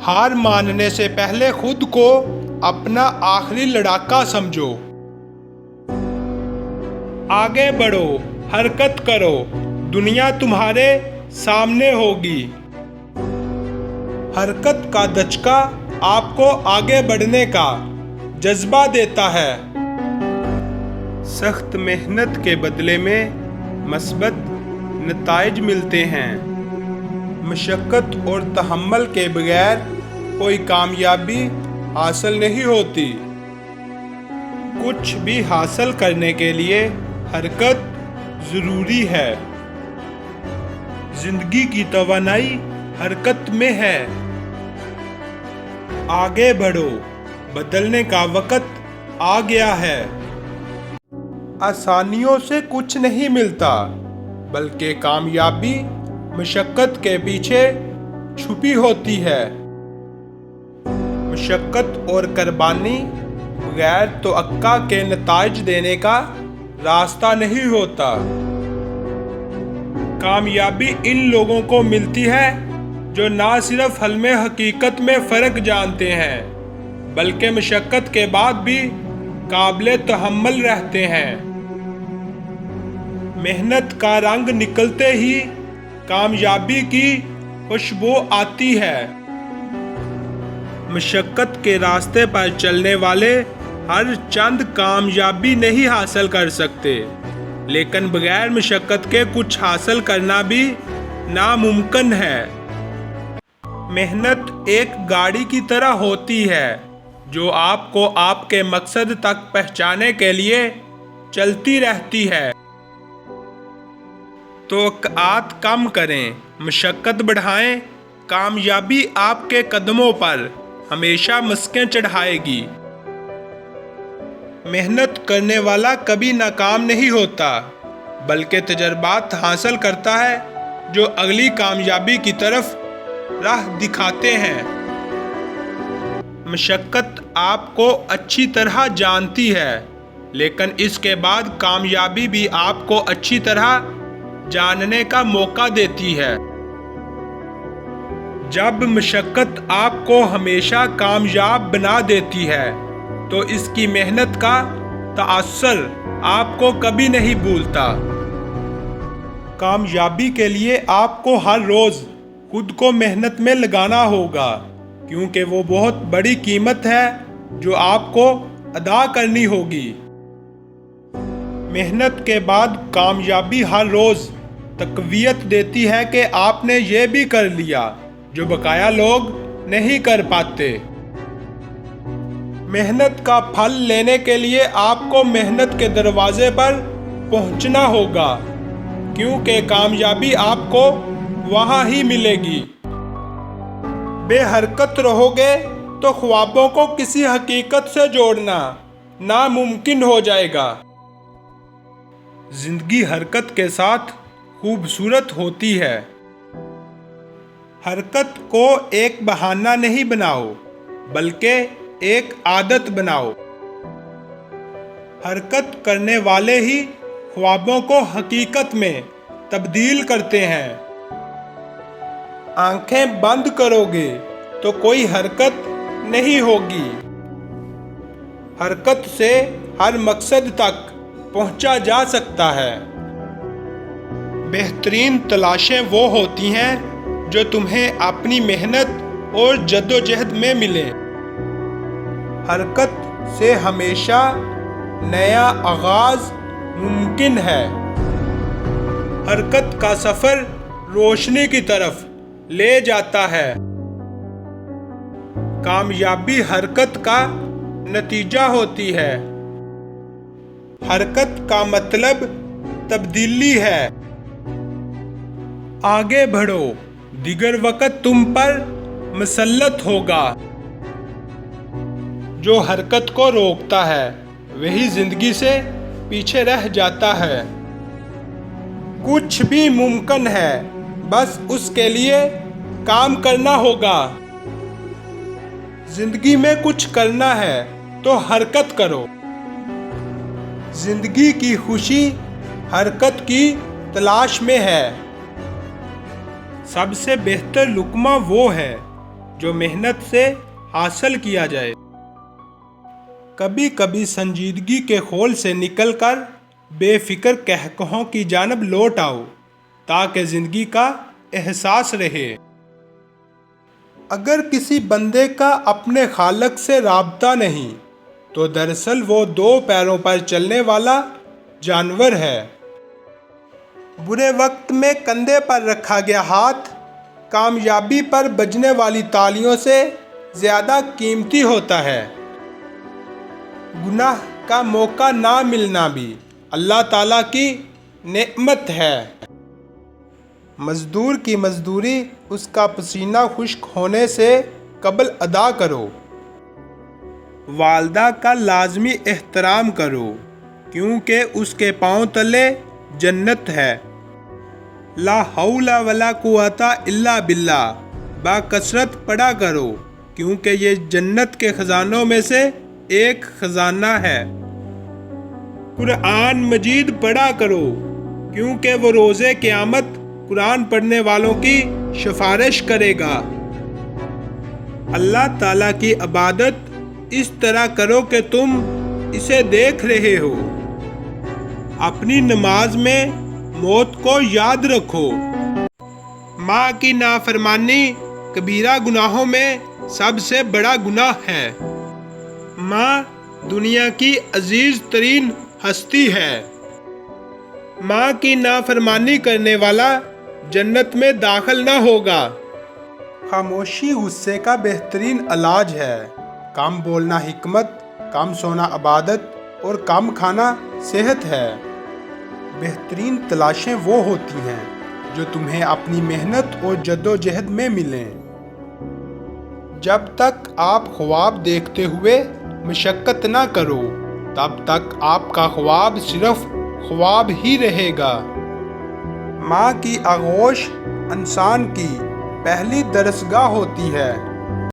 ہار ماننے سے پہلے خود کو اپنا آخری لڑاکا سمجھو۔ آگے بڑھو، حرکت کرو، دنیا تمہارے سامنے ہوگی۔ حرکت کا دھچکا آپ کو آگے بڑھنے کا جذبہ دیتا ہے۔ سخت محنت کے بدلے میں مثبت نتائج ملتے ہیں۔ مشقت اور تحمل کے بغیر کوئی کامیابی حاصل نہیں ہوتی۔ کچھ بھی حاصل کرنے کے لیے حرکت ضروری ہے۔ زندگی کی توانائی حرکت میں ہے۔ آگے بڑھو، بدلنے کا وقت آ گیا ہے۔ آسانیوں سے کچھ نہیں ملتا، بلکہ کامیابی مشقت کے پیچھے چھپی ہوتی ہے۔ مشقت اور قربانی بغیر توقع کے نتائج دینے کا راستہ نہیں ہوتا۔ کامیابی ان لوگوں کو ملتی ہے جو نہ صرف حلم حقیقت میں فرق جانتے ہیں، بلکہ مشقت کے بعد بھی قابل تحمل رہتے ہیں۔ محنت کا رنگ نکلتے ہی کامیابی کی خوشبو آتی ہے۔ مشقت کے راستے پر چلنے والے ہر چند کامیابی نہیں حاصل کر سکتے، لیکن بغیر مشقت کے کچھ حاصل کرنا بھی ناممکن ہے۔ محنت ایک گاڑی کی طرح ہوتی ہے جو آپ کو آپ کے مقصد تک پہنچانے کے لیے چلتی رہتی ہے۔ توقعات کم کریں، مشقت بڑھائیں، کامیابی آپ کے قدموں پر ہمیشہ مسکیں چڑھائے گی۔ محنت کرنے والا کبھی ناکام نہیں ہوتا، بلکہ تجربات حاصل کرتا ہے جو اگلی کامیابی کی طرف راہ دکھاتے ہیں۔ مشقت آپ کو اچھی طرح جانتی ہے، لیکن اس کے بعد کامیابی بھی آپ کو اچھی طرح جاننے کا موقع دیتی ہے۔ جب مشقت آپ کو ہمیشہ کامیاب بنا دیتی ہے تو اس کی محنت کا تاثر آپ کو کبھی نہیں بھولتا۔ کامیابی کے لیے آپ کو ہر روز خود کو محنت میں لگانا ہوگا، کیونکہ وہ بہت بڑی قیمت ہے جو آپ کو ادا کرنی ہوگی۔ محنت کے بعد کامیابی ہر روز تقویت دیتی ہے کہ آپ نے یہ بھی کر لیا جو بقایا لوگ نہیں کر پاتے۔ محنت کا پھل لینے کے لیے آپ کو محنت کے دروازے پر پہنچنا ہوگا، کیونکہ کامیابی آپ کو وہاں ہی ملے گی۔ بے حرکت رہو گے تو خوابوں کو کسی حقیقت سے جوڑنا ناممکن ہو جائے گا۔ زندگی حرکت کے ساتھ خوبصورت ہوتی ہے۔ حرکت کو ایک بہانہ نہیں بناؤ، بلکہ ایک عادت بناؤ۔ حرکت کرنے والے ہی خوابوں کو حقیقت میں تبدیل کرتے ہیں۔ آنکھیں بند کرو گے تو کوئی حرکت نہیں ہوگی۔ حرکت سے ہر مقصد تک پہنچا جا سکتا ہے۔ بہترین تلاشیں وہ ہوتی ہیں جو تمہیں اپنی محنت اور جدوجہد میں ملیں۔ حرکت سے ہمیشہ نیا آغاز ممکن ہے۔ حرکت کا سفر روشنی کی طرف لے جاتا ہے۔ کامیابی حرکت کا نتیجہ ہوتی ہے۔ حرکت کا مطلب تبدیلی ہے۔ آگے بڑھو، دیگر وقت تم پر مسلط ہوگا۔ جو حرکت کو روکتا ہے وہی زندگی سے پیچھے رہ جاتا ہے۔ کچھ بھی ممکن ہے، بس اس کے لیے کام کرنا ہوگا۔ زندگی میں کچھ کرنا ہے تو حرکت کرو۔ زندگی کی خوشی حرکت کی تلاش میں ہے۔ سب سے بہتر لقمہ وہ ہے جو محنت سے حاصل کیا جائے۔ کبھی کبھی سنجیدگی کے خول سے نکل کر بے فکر قہقہوں کی جانب لوٹ آؤ تاکہ زندگی کا احساس رہے۔ اگر کسی بندے کا اپنے خالق سے رابطہ نہیں تو دراصل وہ دو پیروں پر چلنے والا جانور ہے۔ برے وقت میں کندھے پر رکھا گیا ہاتھ کامیابی پر بجنے والی تالیوں سے زیادہ قیمتی ہوتا ہے۔ گناہ کا موقع نہ ملنا بھی اللہ تعالیٰ کی نعمت ہے۔ مزدور کی مزدوری اس کا پسینہ خشک ہونے سے قبل ادا کرو۔ والدہ کا لازمی احترام کرو کیونکہ اس کے پاؤں تلے جنت ہے۔ لا حول ولا قوت الا باللہ بکثرت پڑھا کرو کیونکہ یہ جنت کے خزانوں میں سے ایک خزانہ ہے۔ قرآن مجید پڑھا کرو کیونکہ وہ روز قیامت قرآن پڑھنے والوں کی سفارش کرے گا۔ اللہ تعالیٰ کی عبادت اس طرح کرو کہ تم اسے دیکھ رہے ہو۔ اپنی نماز میں موت کو یاد رکھو۔ ماں کی نافرمانی کبیرہ گناہوں میں سب سے بڑا گناہ ہے۔ ماں دنیا کی عزیز ترین ہستی ہے۔ ماں کی نافرمانی کرنے والا جنت میں داخل نہ ہوگا۔ خاموشی غصے کا بہترین علاج ہے۔ کم بولنا حکمت، کم سونا عبادت اور کم کھانا صحت ہے۔ بہترین تلاشیں وہ ہوتی ہیں جو تمہیں اپنی محنت اور جدوجہد میں ملیں۔ جب تک آپ خواب دیکھتے ہوئے مشقت نہ کرو تب تک آپ کا خواب صرف خواب ہی رہے گا۔ ماں کی آغوش انسان کی پہلی درسگاہ ہوتی ہے۔